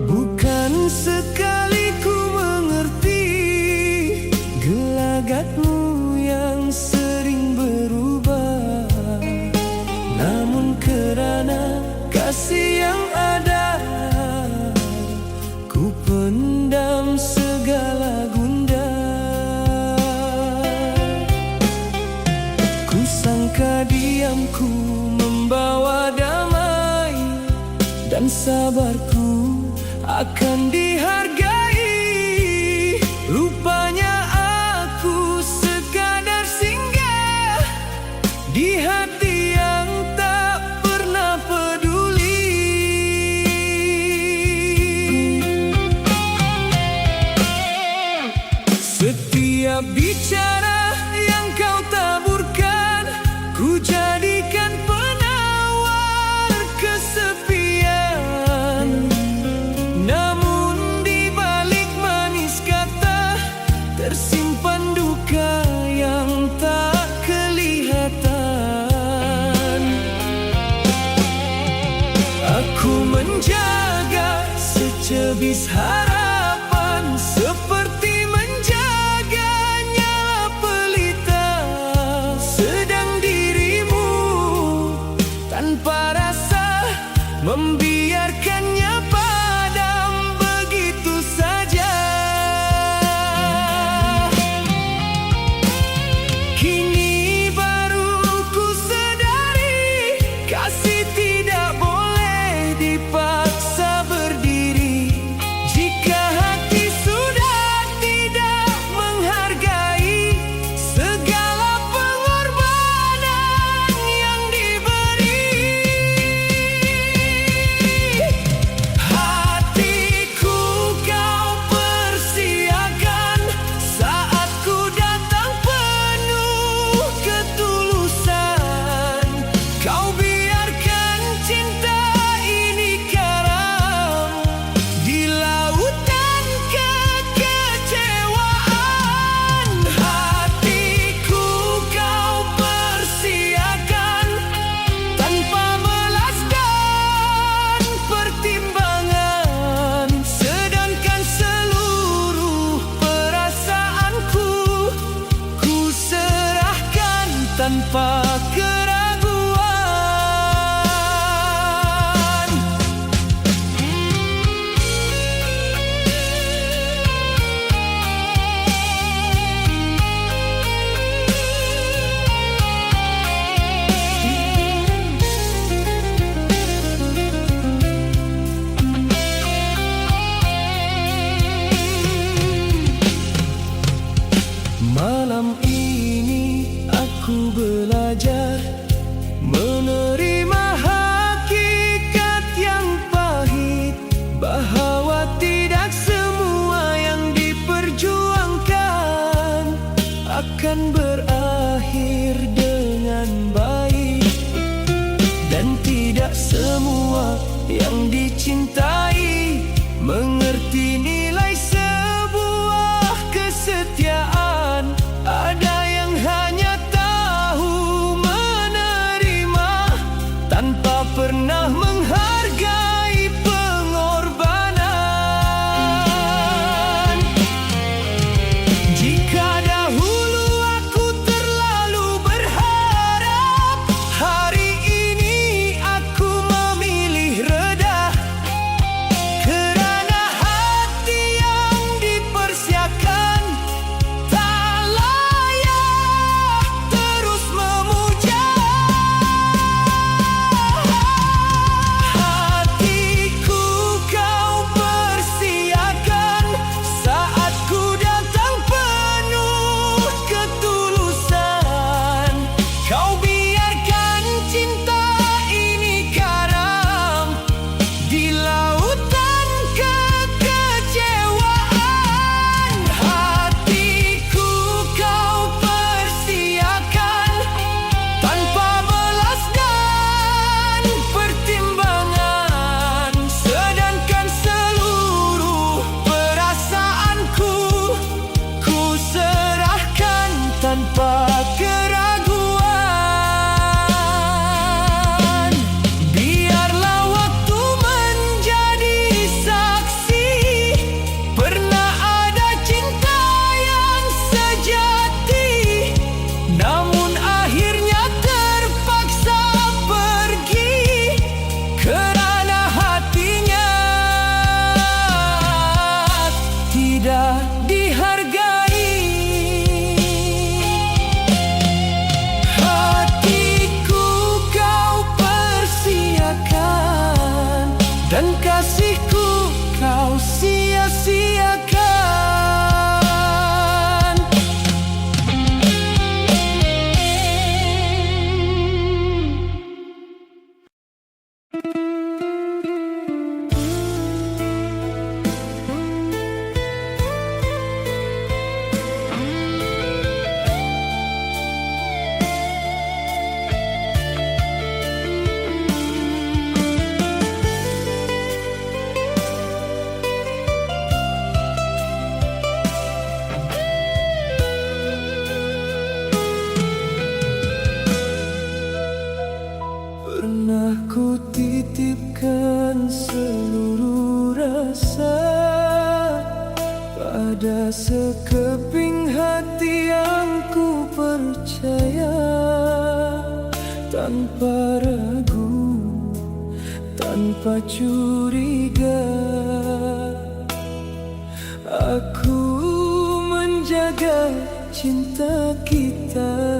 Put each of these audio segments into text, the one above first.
Bukan sekali ku mengerti gelagatmu yang sering berubah, namun kerana kasih yang ada, ku pendam segala gundah. Ku sangka diamku membawa damai, dan sabarku akan dihargai. Rupanya aku sekadar singgah di hati yang tak pernah peduli. Setiap bicara yang kau taburkan, ku jadikan penawar kesepian. Namun di balik manis kata, tersimpan duka yang tak kelihatan. Aku menjaga secebis harapan, seperti menjaga nyala pelita. Sedang dirimu tanpa rasa membiarkannya padam begitu saja. Kini baru ku sadari, kasih tidak boleh dipaksa berdiri. Jika hati sudah tidak menghargai segala pengorbanan yang diberi. Hatiku kau persiakan saat ku datang penuh ketulusan. Kau biarkan cinta ini karam di lautan kekecewaan. Hatiku kau persiakan tanpa melaskan pertimbangan, sedangkan seluruh perasaanku ku serahkan tanpa keraguan. Malam ini aku belajar menerima hakikat yang pahit, bahwa tidak semua yang diperjuangkan akan berakhir dengan baik, dan tidak semua yang dicintai mengerti nilai sebuah kesetiaan. Ada yang hanya tahu menerima tanpa pernah menghargai pengorbanan. Jika dahulu aku terlalu berharap, hari ini aku memilih reda. Kerana hati yang dipersiapkan tak layak terus memuja. dan kasihku kau sia-siakan. Pernah ku titipkan seluruh rasa pada sekeping hati yang ku percaya. Tanpa ragu, tanpa curiga, aku menjaga cinta kita.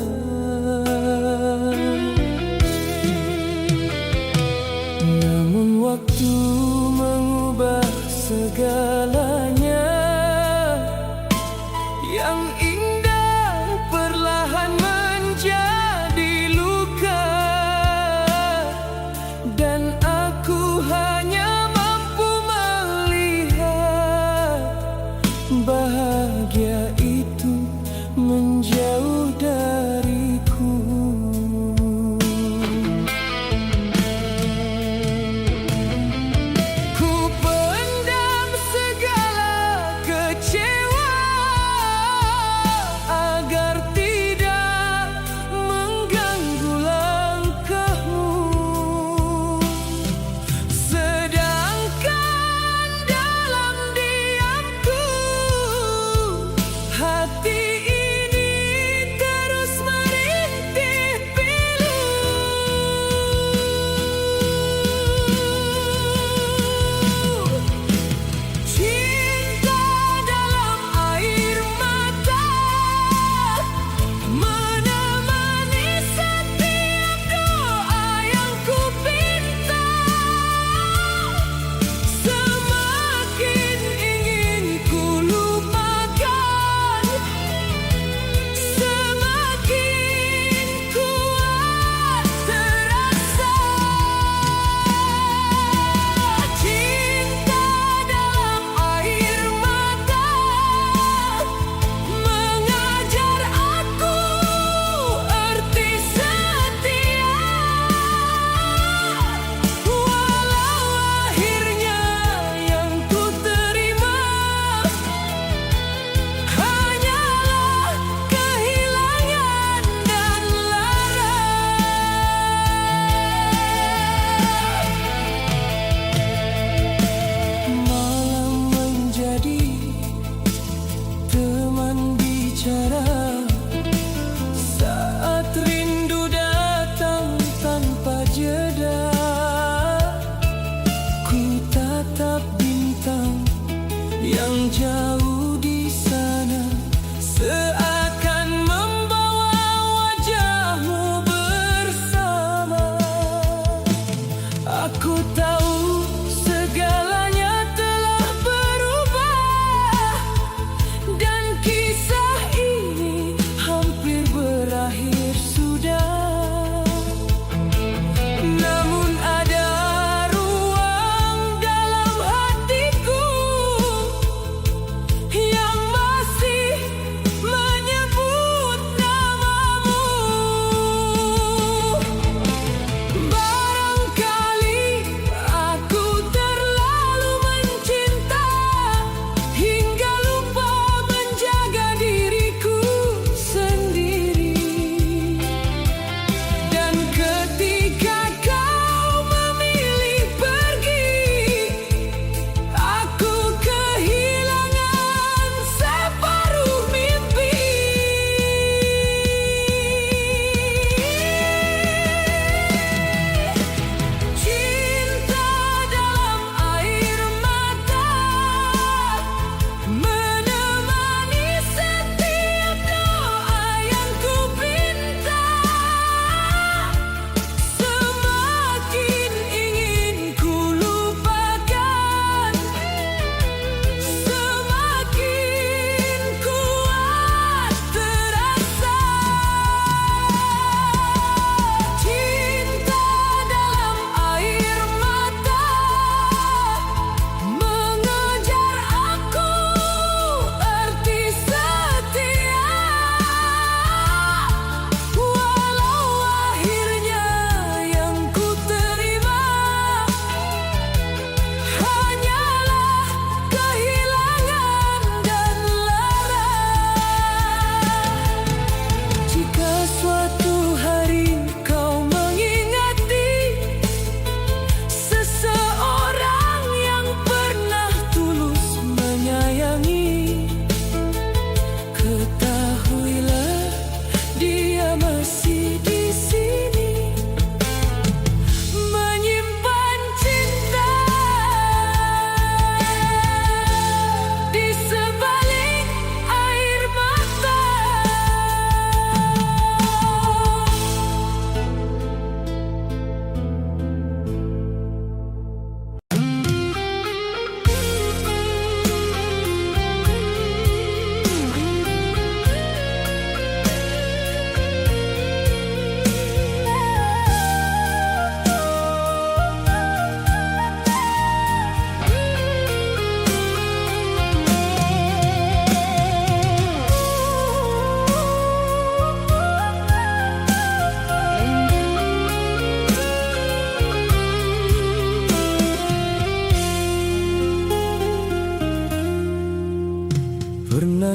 Namun waktu mengubah segalanya. Yang indah perlahan menjadi luka, dan aku hanya mampu melihat bahagia itu menjauh dariku. Saat rindu datang tanpa jeda, ku tatap bintang yang jauh di sana, seakan membawa wajahmu bersama. Aku tahu segalanya telah berubah, dan kisah ini hampir berakhir sudah. Namun ada ruang dalam hatiku yang masih menyebut namamu. Barangkali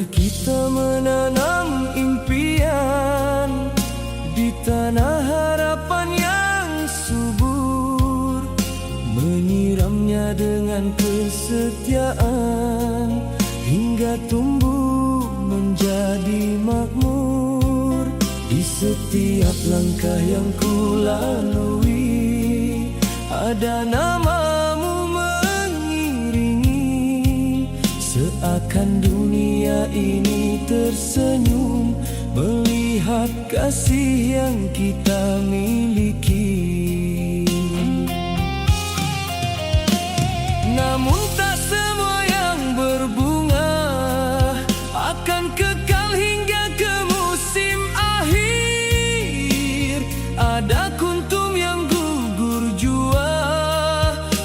Marilah kita menanam impian di tanah harapan yang subur, menyiramnya dengan kesetiaan hingga tumbuh menjadi makmur. Di setiap langkah yang ku lalui ada namamu mengiringi, seakan dunia ini tersenyum melihat kasih yang kita miliki. Namun tak semua yang berbunga akan kekal hingga ke musim akhir. Ada kuntum yang gugur jua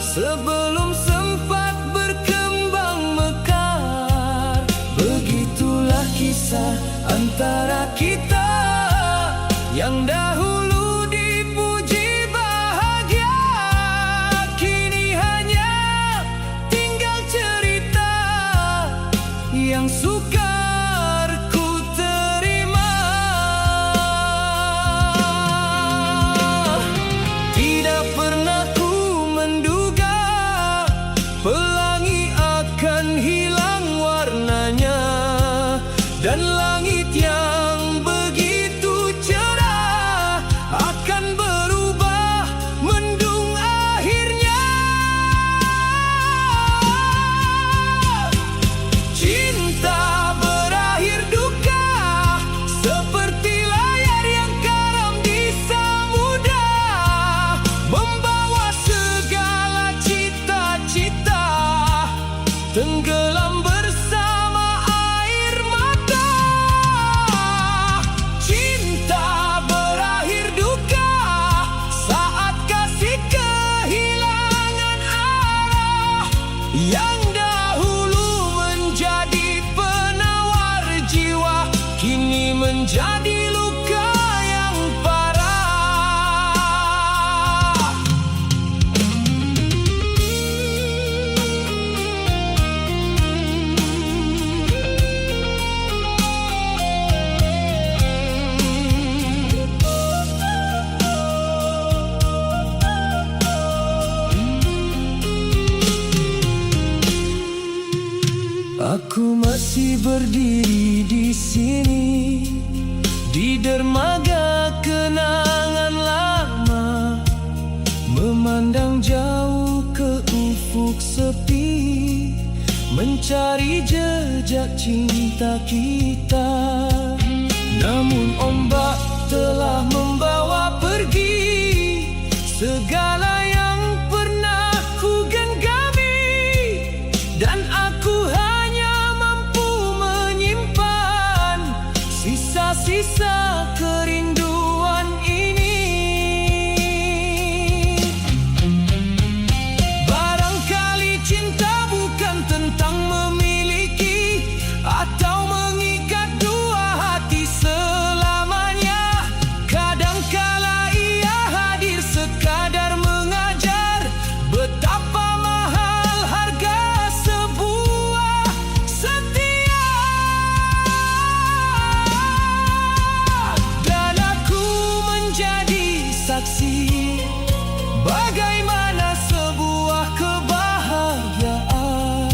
sebelum sempat berkembang mekar. Begitulah kisah antara kita yang dahulu dipuji bahagia, kini hanya tinggal cerita yang sukar ku terima. Tidak pernah ku menduga pelangi akan hilang warnanya, dan langit yang begitu cerah akan berubah mendung akhirnya. Cinta berakhir duka seperti layar yang karam di samudra, membawa segala cita-cita tenggelam bersama air mata. Cinta berakhir duka saat kasih kehilangan arah, yang dahulu menjadi penawar jiwa kini menjadi luka yang parah. Aku masih berdiri di sini, di dermaga kenangan lama, memandang jauh ke ufuk sepi, mencari jejak cinta kita. Namun ombak telah membawa pergi segala yang pernah ku genggami, dan aku hanya mampu menyimpan sisa-sisa kerinduan ini. Barangkali cinta bukan tentang memiliki atau mengikat dua hati selamanya. Kadangkala ia hadir sekadar mengajar betapa mahal harga sebuah setia. Dan aku menjadi saksi bagaimana sebuah kebahagiaan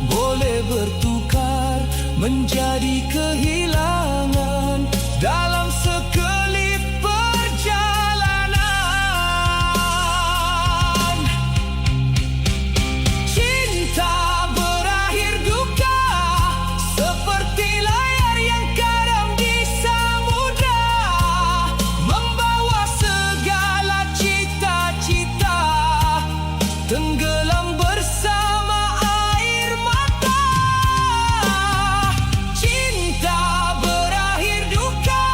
boleh bertukar menjadi kehilangan dalam sekelip perjalanan. Cinta berakhir duka seperti layar yang karam di samudra, membawa segala cita-cita tenggelam bersama air mata. Cinta berakhir duka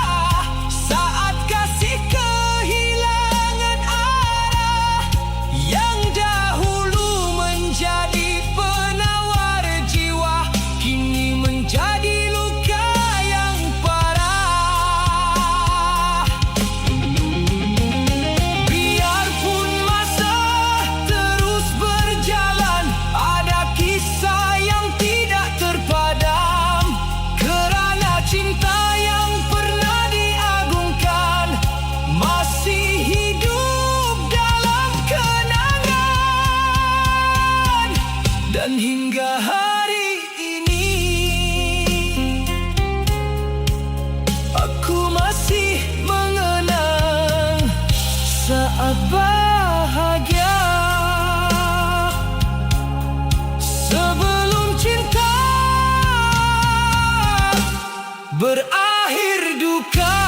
saat kasih kehilangan arah, yang dahulu menjadi penawar jiwa kini menjadi luka yang parah. Biarpun masa terus berjalan, ada kisah yang tidak terpadam. Dan hingga hari ini aku masih mengenang saat bahagia sebelum cinta berakhir duka.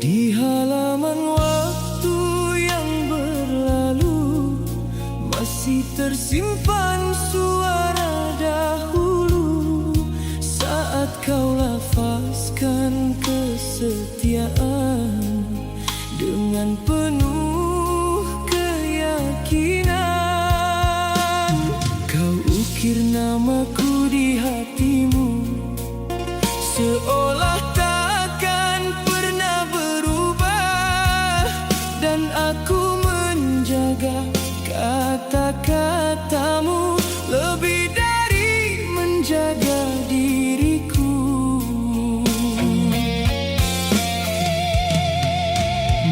Di halaman waktu yang berlalu masih tersimpan suara dahulu saat kau lafazkan kesetiaan dengan penuh keyakinan. Kau ukir namaku di hatimu seolah takkan pernah berubah, dan aku menjaga kata-katamu lebih dari menjaga diriku.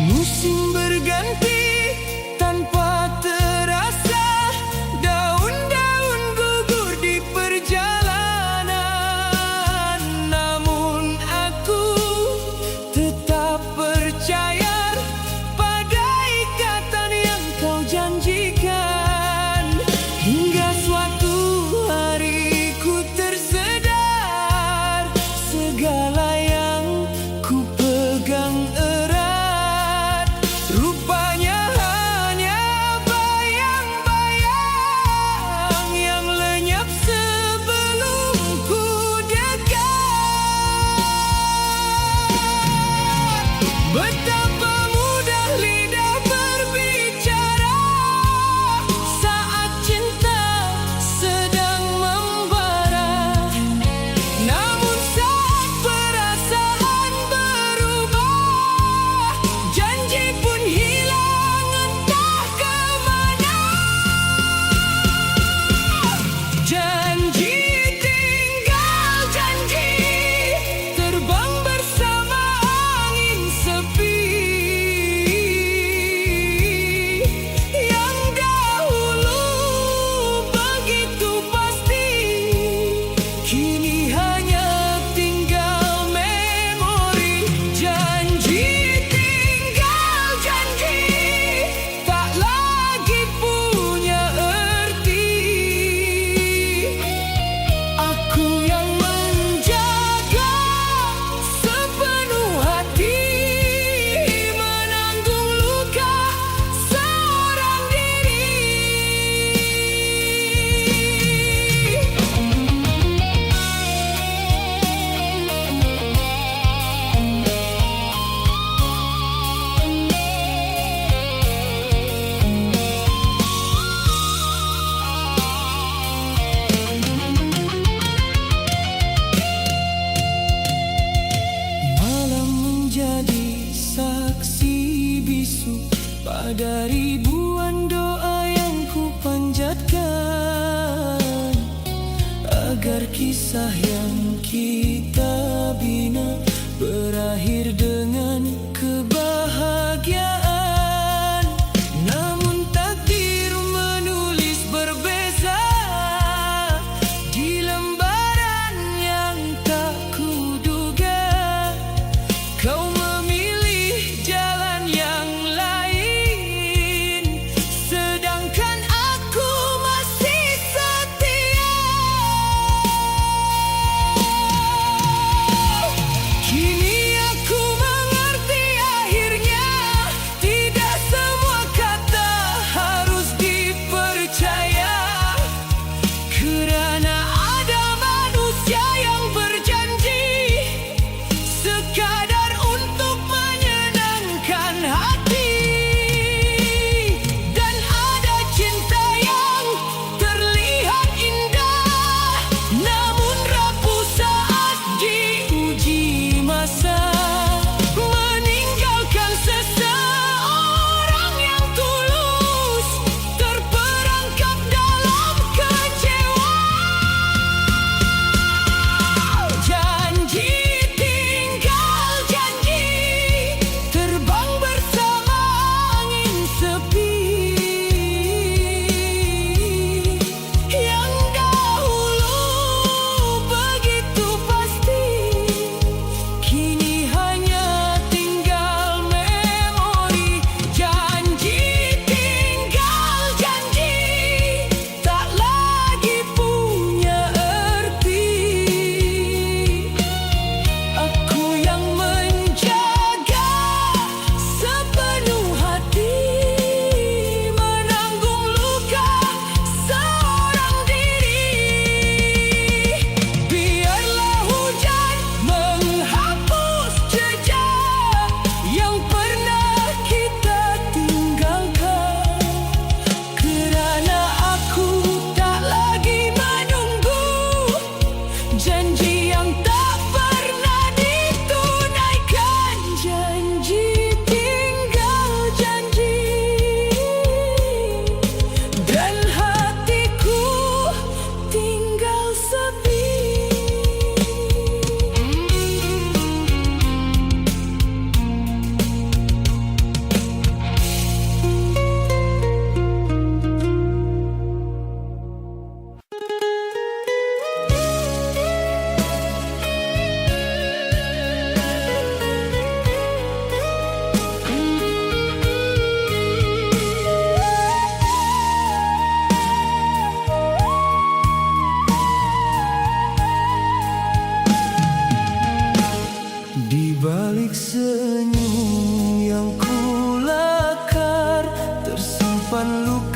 Musim berganti tanpa terasa, daun-daun gugur di perjalanan, namun aku tetap percaya pada ikatan yang kau janjikan. Hingga suatu hari ku tersedar segala yang ku pegang erat rupanya hanya bayang-bayang yang lenyap sebelum ku dekat. Betapa mudah lidah berbicara saat cinta sedang membara, namun saat perasaan berubah, janji pun hilang entah kemana. Janji tinggal janji, terbang bersama angin sepi yang dahulu begitu pasti, kini hanya tinggal memori. Janji tinggal janji, tak lagi punya arti. Aku yang menjaga sepenuh hati, menanggung luka seorang diri. Malam menjadi saksi bisu pada ribuan doa yang ku panjatkan, agar kisah yang kita bina berakhir dengan kebahagiaan. Namun takdir menulis berbeza di lembaran yang tak kuduga. Kau memilih jalan yang lain, sedangkan aku masih setia.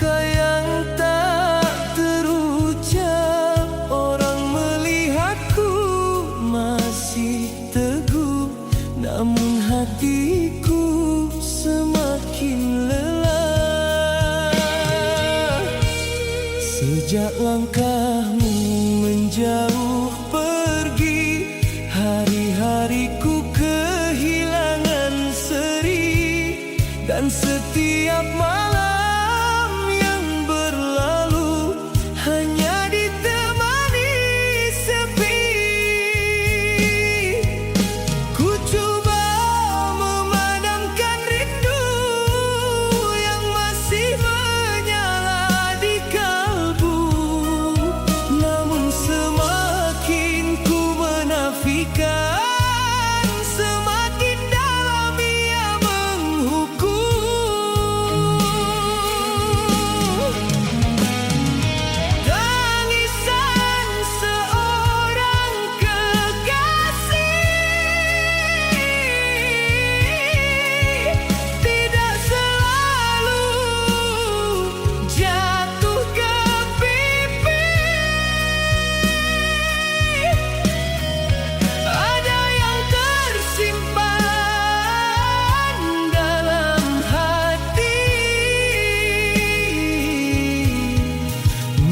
luka yang tak terucap. Orang melihatku masih teguh, namun hatiku semakin lelah. Sejak langkahmu menjauh pergi, hari-hariku kehilangan seri. Dan setiap malam yang berlalu hanya ditemani sepi. Ku coba memadamkan rindu yang masih menyala di kalbu, namun semakin ku menafikan, semakin dalam ia menghukum. Tangisan seorang kekasih tidak selalu jatuh ke pipi. Ada yang tersimpan dalam hati,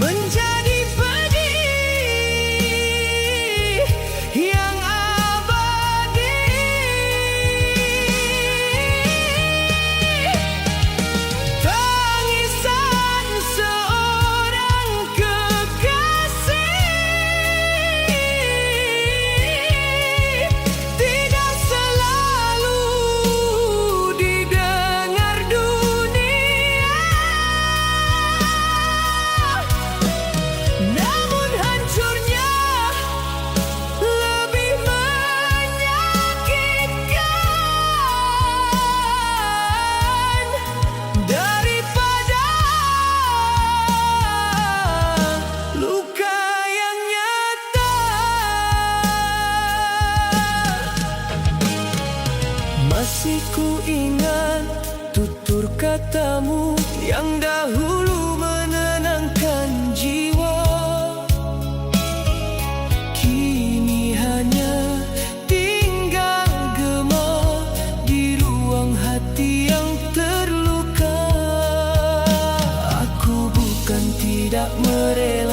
menjadi pedih yang abadi. Tangisan seorang kekasih tidak selalu didengar dunia, namun hancurnya lebih menyakitkan daripada luka yang nyata. Masih ku ingat tutur katamu yang dahulu menenangkan jiwa. Kini hanya tinggal gema di ruang hati yang terluka. Aku bukan tidak merela